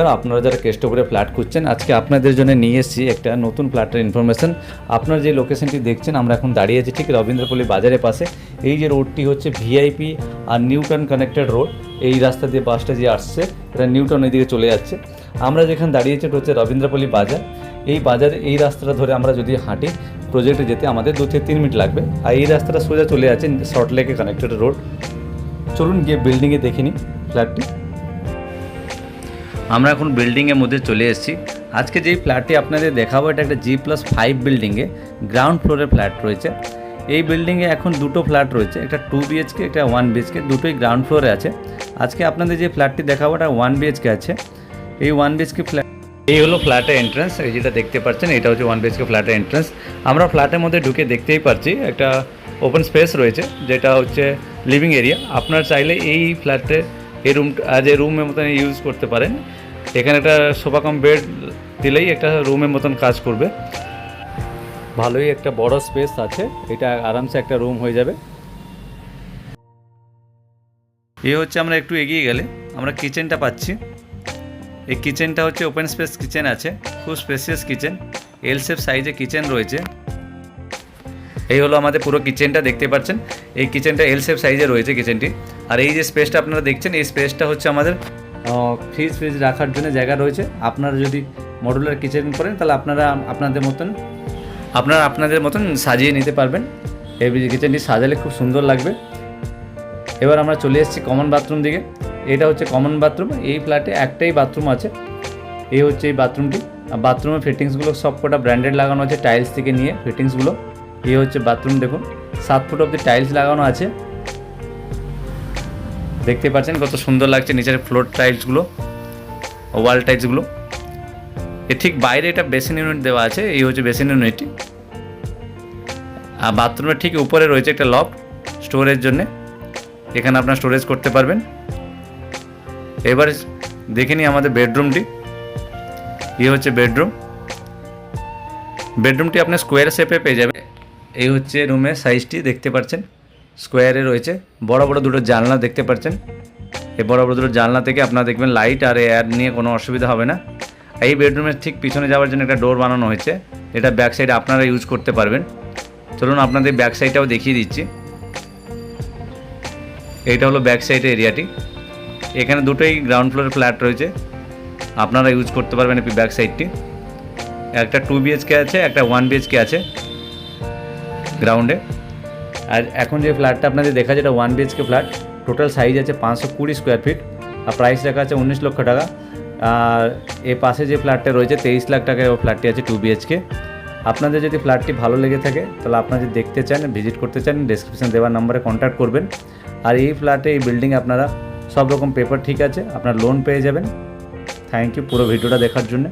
নমস্কার, আপনারা যারা কেষ্টপুরে ফ্ল্যাট খুঁজছেন, আজকে আপনাদের জন্য নিয়ে এসেছি একটা নতুন ফ্ল্যাটের ইনফরমেশন। আপনারা যে লোকেশনটি দেখছেন, আমরা এখন দাঁড়িয়ে আছি ঠিক রবীন্দ্রপল্লী বাজারের পাশে। এই যে রোডটি হচ্ছে ভিআইপি আর নিউটাউন কানেক্টেড রোড। এই রাস্তা দিয়ে বাসটা যে আসছে, এটা নিউটাউন এদিকে চলে যাচ্ছে। আমরা যেখানে দাঁড়িয়েছি এটা হচ্ছে রবীন্দ্রপল্লী বাজার। এই বাজারে এই রাস্তাটা ধরে আমরা যদি হাঁটি প্রজেক্টে যেতে আমাদের 2 থেকে 3 মিনিট লাগবে। আর এই রাস্তাটা সোজা চলে যাচ্ছে সল্টলেকে কানেক্টেড রোড। চলুন গিয়ে বিল্ডিংয়ে দেখে নিই ফ্ল্যাটটি। আমরা এখন বিল্ডিংয়ের মধ্যে চলে এসেছি। আজকে যেই ফ্ল্যাটটি আপনাদের দেখাবো, এটা একটা G+5 বিল্ডিংয়ে গ্রাউন্ড ফ্লোরের ফ্ল্যাট রয়েছে। এই বিল্ডিংয়ে এখন দুটো ফ্ল্যাট রয়েছে, একটা 2 BHK, একটা 1 BHK, দুটোই গ্রাউন্ড ফ্লোরে আছে। আজকে আপনাদের যে ফ্ল্যাটটি দেখাবো এটা 1 BHK আছে। এই 1 BHK ফ্ল্যাট, এই হলো ফ্ল্যাটের এন্ট্রান্স। এই যেটা দেখতে পাচ্ছেন এটা হচ্ছে 1 BHK ফ্ল্যাটের এন্ট্রান্স। আমরা ফ্ল্যাটের মধ্যে ঢুকে দেখতেই পাচ্ছি একটা ওপেন স্পেস রয়েছে, যেটা হচ্ছে লিভিং এরিয়া। আপনারা চাইলে এই ফ্ল্যাটে এই রুমটা অ্যাজ এ রুমের মতন ইউজ করতে পারেন। এখানে একটা সোফা কাম বেড দিলেই একটা রুমের মতন কাজ করবে। ভালোই একটা বড় স্পেস আছে, এটা আরামসে একটা রুম হয়ে যাবে। এই হচ্ছে আমরা একটু এগিয়ে গেলে আমরা কিচেনটা পাচ্ছি। এই কিচেনটা হচ্ছে ওপেন স্পেস কিচেন আছে, খুব স্পেসিয়াস কিচেন, এল শেপ সাইজে কিচেন রয়েছে। এই হলো আমাদের পুরো কিচেনটা, দেখতে পাচ্ছেন এই কিচেনটা এল শেপ সাইজে রয়েছে কিচেনটি। আর এই যে স্পেসটা আপনারা দেখছেন, এই স্পেসটা হচ্ছে আমাদের ফ্রিজ রাখার জন্য জায়গা রয়েছে। আপনারা যদি মডুলার কিচেন করেন তাহলে আপনারা আপনাদের মতন সাজিয়ে নিতে পারবেন। এই কিচেনটি সাজালে খুব সুন্দর লাগবে। এবার আমরা চলে এসেছি কমন বাথরুম দিকে। এটা হচ্ছে কমন বাথরুম। এই ফ্ল্যাটে একটাই বাথরুম আছে। এই হচ্ছে এই বাথরুমটি। বাথরুমের ফিটিংসগুলো সব কটা ব্র্যান্ডেড লাগানো আছে, টাইলস থেকে নিয়ে ফিটিংসগুলো। এই হচ্ছে বাথরুম, দেখুন 7 ফুট অবধি টাইলস লাগানো আছে। দেখতে পাচ্ছেন কত সুন্দর লাগছে নিচের ফ্লোর টাইলসগুলো, ওয়াল টাইলসগুলো। এর ঠিক বাইরে এটা বেসিন ইউনিট দেওয়া আছে। এই হচ্ছে বেসিন ইউনিটটি। আর বাথরুমের ঠিক উপরে রয়েছে একটা লফট স্টোরেজ জন্যে, এখানে আপনার স্টোরেজ করতে পারবেন। এবার দেখে নিই আমাদের বেডরুমটি। এই হচ্ছে বেডরুমটি আপনার স্কোয়ার শেপে পেয়ে যাবে। এই হচ্ছে রুমের সাইজটি, দেখতে পাচ্ছেন স্কোয়ারে রয়েছে। বড় বড় দুটো জানলা দেখতে পাচ্ছেন। এই বড় বড় দুটো জানলা থেকে আপনারা দেখবেন লাইট আর এয়ার নিয়ে কোনো অসুবিধা হবে না। এই বেডরুমের ঠিক পিছনে যাওয়ার জন্য একটা ডোর বানানো হয়েছে, এটা ব্যাক সাইডে আপনারা ইউজ করতে পারবেন। চলুন আপনাদের ব্যাক সাইডটাও দেখিয়ে দিচ্ছি। এইটা হলো ব্যাক সাইডের এরিয়াটি। এখানে দুটোই গ্রাউন্ড ফ্লোরের ফ্ল্যাট রয়েছে, আপনারা ইউজ করতে পারবেন এই ব্যাক সাইডটি। একটা 2 BHK আছে, একটা 1 BHK আছে গ্রাউন্ডে। আর এখন যে ফ্ল্যাটটা আপনাদের দেখা যায় এটা 1 BHK ফ্ল্যাট। টোটাল সাইজ আছে 520 স্কোয়ার ফিট আর প্রাইস রাখা আছে 19 লক্ষ টাকা। আর এর পাশে যে ফ্ল্যাটটা রয়েছে 23 লাখ টাকায় ও ফ্ল্যাটটি আছে 2 BHK। আপনাদের যদি ফ্ল্যাটটি ভালো লেগে থাকে তাহলে আপনারা যদি দেখতে চান, ভিজিট করতে চান, ডেসক্রিপশন দেওয়ার নাম্বারে কন্ট্যাক্ট করবেন। আর এই ফ্ল্যাটে, এই বিল্ডিংয়ে আপনারা সব রকম পেপার ঠিক আছে, আপনার লোন পেয়ে যাবেন। থ্যাংক ইউ পুরো ভিডিওটা দেখার জন্য।